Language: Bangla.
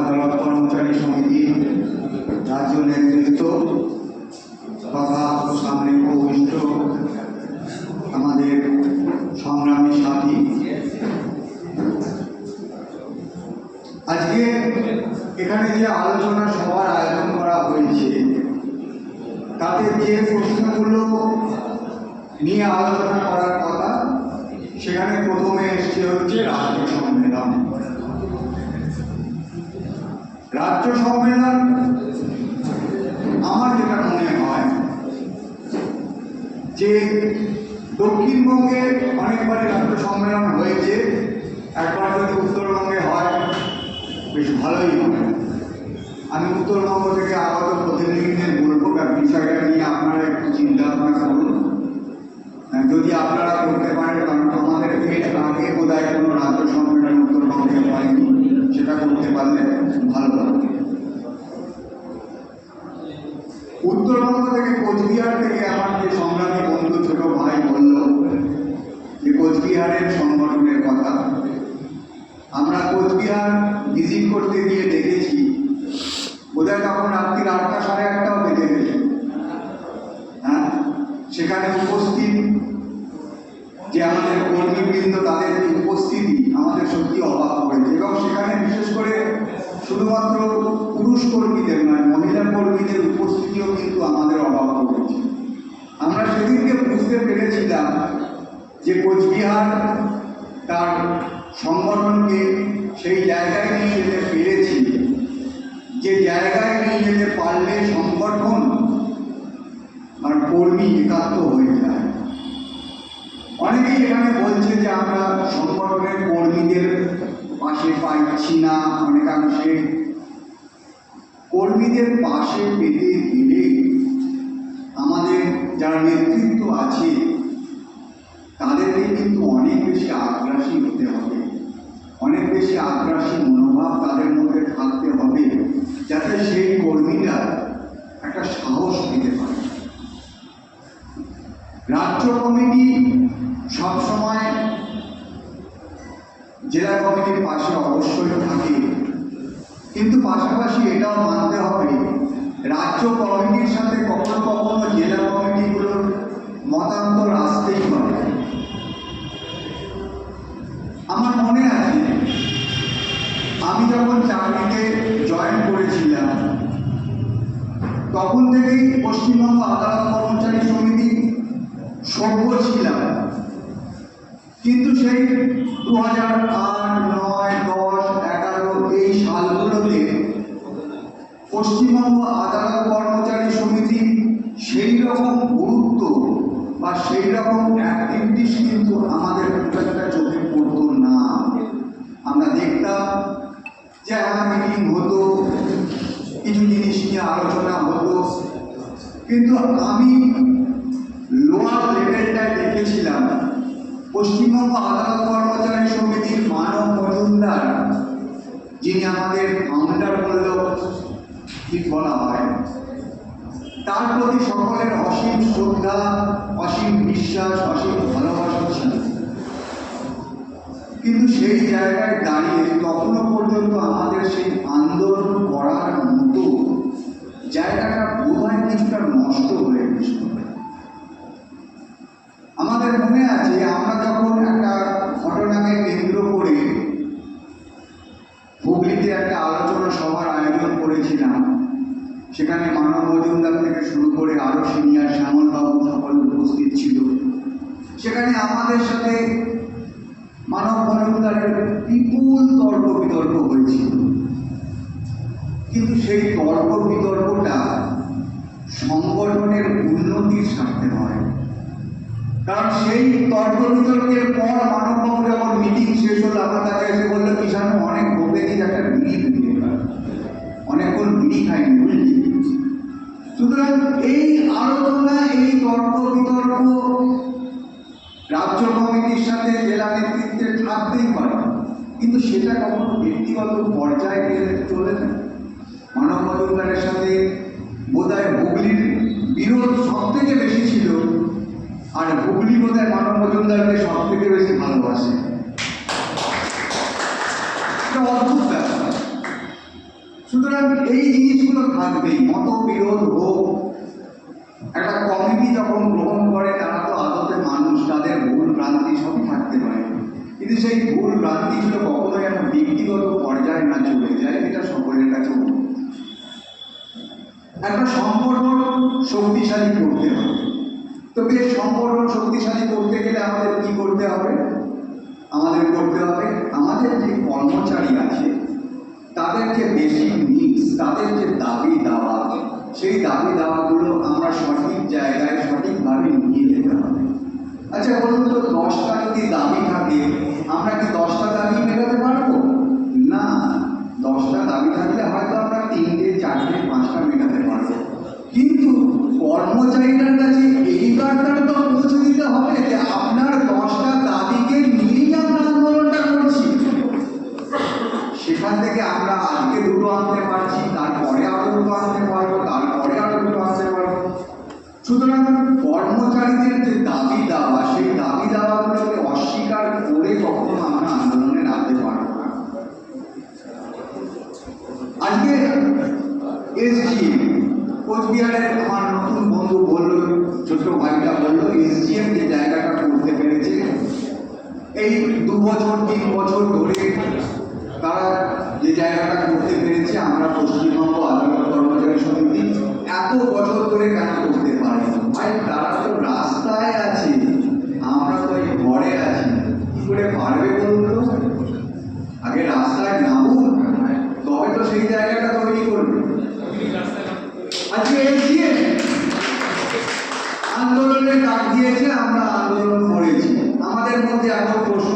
আদালত কর্মচারী সমিতি রাজ্য নেতৃত্ব তথা সামনে উপবিষ্ট আমাদের সংগ্রামী সাথী, আজকে এখানে যে আলোচনা সভার আয়োজন করা হয়েছে তাতে যে প্রশ্নগুলো নিয়ে আলোচনা করার কথা সেখানে প্রথমে এসছে হচ্ছে রাজ্য সম্মেলন। রাজ্য সম্মেলন আমার যেটা মনে হয় যে দক্ষিণবঙ্গে অনেকবারই রাজ্য সম্মেলন হয়েছে, একবার যদি উত্তরবঙ্গে হয় বেশ ভালোই হবে। আমি উত্তরবঙ্গ থেকে আগত প্রতিনিধিদের বলবো বিষয়টা নিয়ে আপনারা একটু চিন্তা ভাবনা করুন, যদি আপনারা করতে পারেন, কারণ আমাদের এর আগে বোধহয় কোনো রাজ্য সম্মেলন উত্তরবঙ্গে হয়নি, সেটা করতে পারলে ভালো হবে। উত্তরবঙ্গ থেকে কোচবিহার থেকে আমার যে সংগ্রামী বন্ধু ছোট ভাই বলল যে কোচবিহারের সংগঠনের কথা, আমরা কোচবিহার ভিজিট করতে গিয়ে দেখেছি বোধহয় তখন রাত্রি 8টা সাড়ে 8টাও বেজে গেছে। হ্যাঁ, সেখানে উপস্থিত যে আমাদের কর্মীবৃন্দ, তাদের উপস্থিতি আমাদের সত্যি অবাক করেছে, এবং সেখানে বিশেষ করে শুধুমাত্র পুরুষ কর্মীদের নয়, মহিলা কর্মীদের উপস্থিতিও কিন্তু আমাদের অবাক করেছে। আমরা সেদিনকে বুঝতে পেরেছিলাম যে কোচবিহার তার সংগঠনকে সেই জায়গায় নিয়ে যেতে পেরেছি, যে জায়গায় নিয়ে যেতে পারলে সংগঠন আর কর্মী একাত্ম হয়ে যায়। অনেকেই এখানে বলছে যে আমরা সংগঠনের কর্মীদের পাশে পাচ্ছি না, অনেকাংশে কর্মীদের পাশে পেতে গেলে আমাদের যারা নেতৃত্ব আছে তাদেরকে কিন্তু অনেক বেশি আগ্রাসী হতে হবে, অনেক বেশি আগ্রাসী মনোভাব তাদের মধ্যে থাকতে হবে, যাতে সেই কর্মীরা একটা সাহস পেতে পারে। রাজ্য কমিটি সবসময় জেলা কমিটির পাশে অবশ্যই থাকে, কিন্তু পাশাপাশি এটাও মানতে হবে রাজ্য কমিটির সাথে কখনো কখনো জেলা কমিটিগুলোর মতান্তর আসতেই পারে। আমার মনে আছে আমি যখন চাকরিতে জয়েন করেছিলাম তখন থেকেই পশ্চিমবঙ্গ আদালত কর্মচারী সমিতি সভ্য ছিলাম, কিন্তু সেই 2008, 9, 10, 11 এই সালগুলোতে পশ্চিমবঙ্গ আদালত কর্মচারী সমিতি সেই রকম গুরুত্ব বা সেই রকম অ্যাক্টিভিটিস কিন্তু আমাদের খুব একটা চোখে পড়তো না। আমরা দেখতাম যে হ্যাঁ মিটিং হতো, কিছু জিনিস নিয়ে আলোচনা হতো, কিন্তু আমি লোয়ার লেভেলটায় দেখেছিলাম পশ্চিমবঙ্গ আদালত কর্মচারী সমিতির মানব মজুমদার, যিনি আমাদের ফাউন্ডার বললেও ঠিক বলা হয়, তার প্রতি সকলের অসীম শ্রদ্ধা, অসীম বিশ্বাস, অসীম ভালোবাসা ছিল। কিন্তু সেই জায়গায় দাঁড়িয়ে তখনও পর্যন্ত আমাদের সেই আন্দোলন করার মতো জায়গাটা বোধহয় কিছুটা নষ্ট হয়ে গেছিল। আমাদের মনে আছে আমরা যখন একটা ঘটনাকে কেন্দ্র করে হুগলিতে একটা আলোচনা সভার আয়োজন করেছিলাম, সেখানে মানব মজুমদার থেকে শুরু করে আরো সিনিয়র শ্যামলবাবু সকল উপস্থিত ছিল। সেখানে আমাদের সাথে মানব মজুমদারের বিপুল তর্ক বিতর্ক হয়েছিল, কিন্তু সেই তর্ক বিতর্কটা সংগঠনের উন্নতির স্বার্থে হয়। কারণ সেই তর্ক বিতর্কের পর মানববাবু যখন মিটিং শেষ হলো, আমার কাছে এসে বললো কিষাণু অনেক বলতেছি, একটা বিড়ি দিতে পারে, অনেকক্ষণ বিড়ি খাইনি বুঝলি। সুতরাং এই আলোচনা, এই তর্ক বিতর্ক রাজ্য কমিটির সাথে জেলা নেতৃত্বের থাকতেই পারে, কিন্তু সেটা কখনো ব্যক্তিগত পর্যায়ে গেলে চলে না। মানব মজুমদারের সাথে বোধহয় হুগলির বিরোধ সব থেকে বেশি ছিল, আর হুগলি বোধহয় মানব মজুমদারকে সব থেকে বেশি ভালোবাসে। অদ্ভুত ব্যাপার। সুতরাং এই জিনিসগুলো থাকবেই, মতবিরোধ হোক। একটা কমিটি যখন গ্রহণ করে তারা তো আদতে মানুষ, তাদের ভুল ভ্রান্তি সবই থাকতে পারে, কিন্তু সেই ভুল ভ্রান্তিগুলো কখনোই একটা ব্যক্তিগত পর্যায়ে না চলে যায়, এটা সকলের কাছে একটা সম্পর্ক শক্তিশালী করতে হবে। তো বেশ সম্পর্ক শক্তিশালী করতে গেলে আমাদের কি করতে হবে? আমাদের করতে হবে আমাদের যে কর্মচারী আছে তাদের যে বেসিক নিডস, তাদের যে দাবি দাওয়া, সেই দাবি দাওয়াগুলো আমরা সঠিক জায়গায় সঠিকভাবে নিয়ে যেতে হবে। আচ্ছা বলুন তো, 10টা যদি দাবি থাকে, আমরা কি 10টা দাবি মেটাতে পারবো না? 10টা দাবি থাকলে হয়তো আমরা 3টে 4টে 5টা মেটাতে পারবো, কিন্তু কর্মচারীদের কাছে এই বার্তাটা তো পৌঁছে দিতে হবে যে আপনার 10টা দাবিকে নিয়েই আমরা আন্দোলনটা করছি। সেখান থেকে আমরা আজকে 2টো আনতে পারছি, তারপরে আরো 2টো আনতে পারবো, তারপরে আরো 2টো আনতে পারবো। সুতরাং কর্মচারীদের যে দাবি দাওয়া, সেই দাবি দাওয়াগুলোকে অস্বীকার করে কখনো আমরা আন্দোলনে নামতে পারবো না। আজকে এসজিএম কোচবিহারের আমার নতুন বন্ধু বলল, ছোট ভাইটা বললো, এসজিএম যে জায়গাটা করতে পেরেছে এই 2 বছর 3 বছর ধরে, তারা যে জায়গাটা করতে পেরেছে, আমরা পশ্চিমবঙ্গ আদালত কর্মচারী সমিতি এত বছর ধরে কেন করতে পারি? ভাই তারা তো রাস্তায় আছে, আমরা তো এই ঘরে আছি, কি করে পারবে বলুন তো? আগে রাস্তায় নামুন, তবে তো সেই জায়গাটা তৈরি করবে। আজকে এসজিএম আন্দোলনের ডাক দিয়েছে, আমরা আন্দোলন করেছি। আমাদের মধ্যে এখন প্রশ্ন